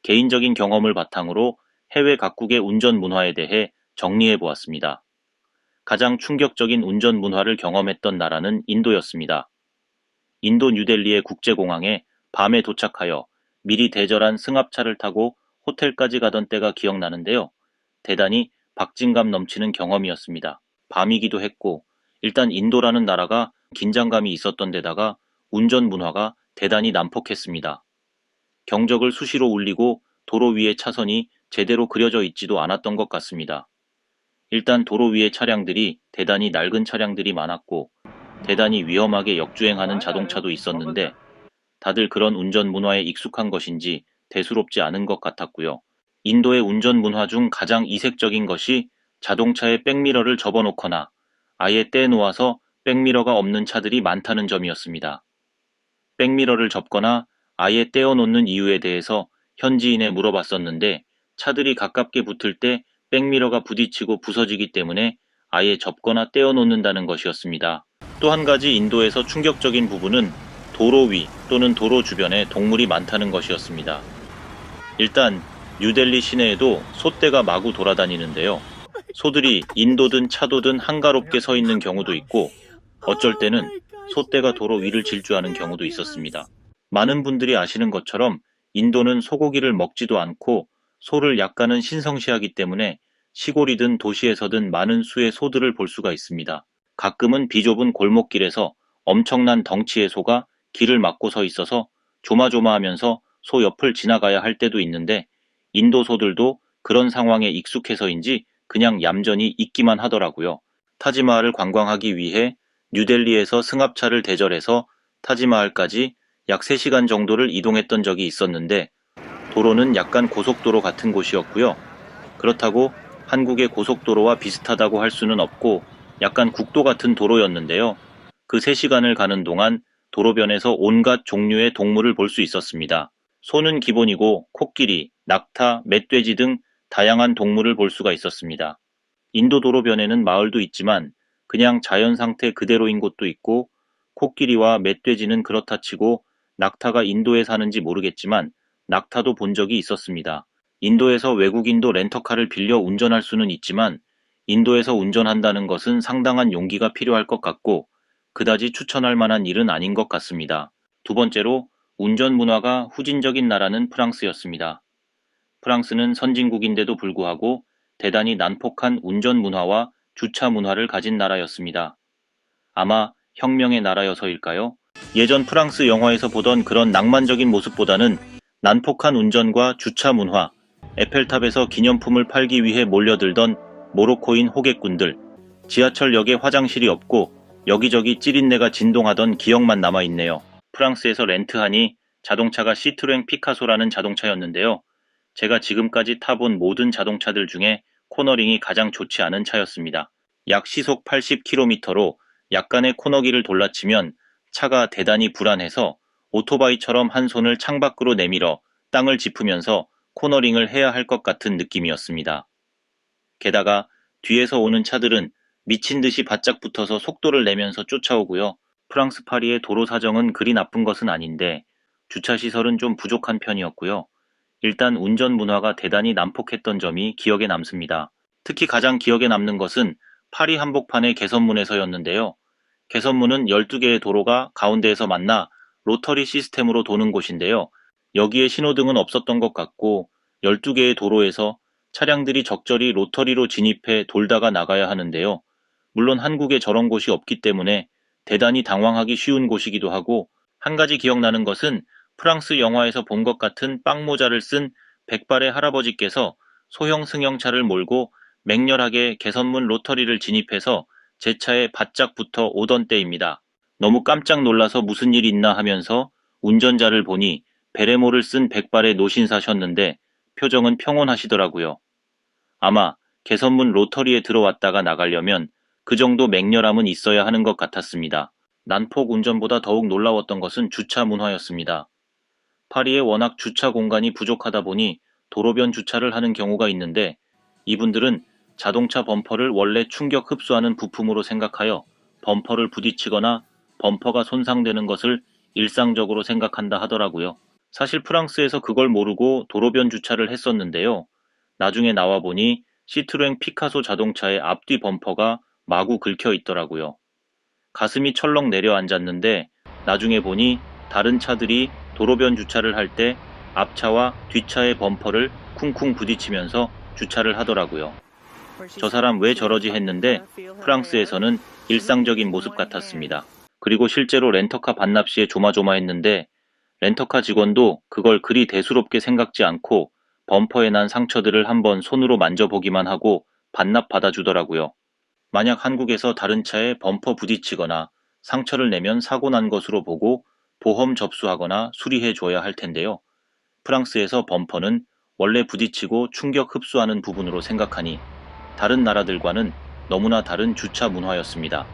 개인적인 경험을 바탕으로 해외 각국의 운전 문화에 대해 정리해 보았습니다. 가장 충격적인 운전 문화를 경험했던 나라는 인도였습니다. 인도 뉴델리의 국제공항에 밤에 도착하여 미리 대절한 승합차를 타고 호텔까지 가던 때가 기억나는데요. 대단히 박진감 넘치는 경험이었습니다. 밤이기도 했고, 일단 인도라는 나라가 긴장감이 있었던 데다가 운전 문화가 대단히 난폭했습니다. 경적을 수시로 울리고 도로 위의 차선이 제대로 그려져 있지도 않았던 것 같습니다. 일단 도로 위의 차량들이 대단히 낡은 차량들이 많았고, 대단히 위험하게 역주행하는 자동차도 있었는데, 다들 그런 운전 문화에 익숙한 것인지 대수롭지 않은 것 같았고요. 인도의 운전 문화 중 가장 이색적인 것이 자동차에 백미러를 접어놓거나 아예 떼놓아서 백미러가 없는 차들이 많다는 점이었습니다. 백미러를 접거나 아예 떼어놓는 이유에 대해서 현지인에 물어봤었는데 차들이 가깝게 붙을 때 백미러가 부딪히고 부서지기 때문에 아예 접거나 떼어놓는다는 것이었습니다. 또 한 가지 인도에서 충격적인 부분은 도로 위 또는 도로 주변에 동물이 많다는 것이었습니다. 일단 뉴델리 시내에도 소떼가 마구 돌아다니는데요. 소들이 인도든 차도든 한가롭게 서 있는 경우도 있고 어쩔 때는 소떼가 도로 위를 질주하는 경우도 있었습니다. 많은 분들이 아시는 것처럼 인도는 소고기를 먹지도 않고 소를 약간은 신성시하기 때문에 시골이든 도시에서든 많은 수의 소들을 볼 수가 있습니다. 가끔은 비좁은 골목길에서 엄청난 덩치의 소가 길을 막고 서 있어서 조마조마하면서 소 옆을 지나가야 할 때도 있는데 인도 소들도 그런 상황에 익숙해서인지 그냥 얌전히 있기만 하더라고요. 타지마할을 관광하기 위해 뉴델리에서 승합차를 대절해서 타지마할까지 약 3시간 정도를 이동했던 적이 있었는데 도로는 약간 고속도로 같은 곳이었고요. 그렇다고 한국의 고속도로와 비슷하다고 할 수는 없고 약간 국도 같은 도로였는데요. 그 3시간을 가는 동안 도로변에서 온갖 종류의 동물을 볼 수 있었습니다. 소는 기본이고 코끼리, 낙타, 멧돼지 등 다양한 동물을 볼 수가 있었습니다. 인도 도로변에는 마을도 있지만 그냥 자연 상태 그대로인 곳도 있고 코끼리와 멧돼지는 그렇다 치고 낙타가 인도에 사는지 모르겠지만 낙타도 본 적이 있었습니다. 인도에서 외국인도 렌터카를 빌려 운전할 수는 있지만 인도에서 운전한다는 것은 상당한 용기가 필요할 것 같고 그다지 추천할 만한 일은 아닌 것 같습니다. 두 번째로 운전 문화가 후진적인 나라는 프랑스였습니다. 프랑스는 선진국인데도 불구하고 대단히 난폭한 운전 문화와 주차 문화를 가진 나라였습니다. 아마 혁명의 나라여서일까요? 예전 프랑스 영화에서 보던 그런 낭만적인 모습보다는 난폭한 운전과 주차 문화, 에펠탑에서 기념품을 팔기 위해 몰려들던 모로코인 호객꾼들, 지하철역에 화장실이 없고 여기저기 찌린내가 진동하던 기억만 남아있네요. 프랑스에서 렌트하니 자동차가 시트로엥 피카소라는 자동차였는데요. 제가 지금까지 타본 모든 자동차들 중에 코너링이 가장 좋지 않은 차였습니다. 약 시속 80km로 약간의 코너기를 돌라치면 차가 대단히 불안해서 오토바이처럼 한 손을 창밖으로 내밀어 땅을 짚으면서 코너링을 해야 할 것 같은 느낌이었습니다. 게다가 뒤에서 오는 차들은 미친 듯이 바짝 붙어서 속도를 내면서 쫓아오고요. 프랑스 파리의 도로 사정은 그리 나쁜 것은 아닌데 주차 시설은 좀 부족한 편이었고요. 일단 운전 문화가 대단히 난폭했던 점이 기억에 남습니다. 특히 가장 기억에 남는 것은 파리 한복판의 개선문에서였는데요. 개선문은 12개의 도로가 가운데에서 만나 로터리 시스템으로 도는 곳인데요. 여기에 신호등은 없었던 것 같고 12개의 도로에서 차량들이 적절히 로터리로 진입해 돌다가 나가야 하는데요. 물론 한국에 저런 곳이 없기 때문에 대단히 당황하기 쉬운 곳이기도 하고 한 가지 기억나는 것은 프랑스 영화에서 본 것 같은 빵모자를 쓴 백발의 할아버지께서 소형 승용차를 몰고 맹렬하게 개선문 로터리를 진입해서 제 차에 바짝 붙어 오던 때입니다. 너무 깜짝 놀라서 무슨 일 있나 하면서 운전자를 보니 베레모를 쓴 백발의 노신사셨는데 표정은 평온하시더라고요. 아마 개선문 로터리에 들어왔다가 나가려면 그 정도 맹렬함은 있어야 하는 것 같았습니다. 난폭 운전보다 더욱 놀라웠던 것은 주차 문화였습니다. 파리에 워낙 주차 공간이 부족하다 보니 도로변 주차를 하는 경우가 있는데 이분들은 자동차 범퍼를 원래 충격 흡수하는 부품으로 생각하여 범퍼를 부딪히거나 범퍼가 손상되는 것을 일상적으로 생각한다 하더라고요. 사실 프랑스에서 그걸 모르고 도로변 주차를 했었는데요. 나중에 나와 보니 시트로엥 피카소 자동차의 앞뒤 범퍼가 마구 긁혀 있더라고요. 가슴이 철렁 내려앉았는데 나중에 보니 다른 차들이 도로변 주차를 할 때 앞차와 뒷차의 범퍼를 쿵쿵 부딪히면서 주차를 하더라고요. 저 사람 왜 저러지 했는데 프랑스에서는 일상적인 모습 같았습니다. 그리고 실제로 렌터카 반납 시에 조마조마했는데 렌터카 직원도 그걸 그리 대수롭게 생각지 않고 범퍼에 난 상처들을 한번 손으로 만져보기만 하고 반납 받아주더라고요. 만약 한국에서 다른 차에 범퍼 부딪히거나 상처를 내면 사고 난 것으로 보고 보험 접수하거나 수리해 줘야 할 텐데요. 프랑스에서 범퍼는 원래 부딪히고 충격 흡수하는 부분으로 생각하니 다른 나라들과는 너무나 다른 주차 문화였습니다.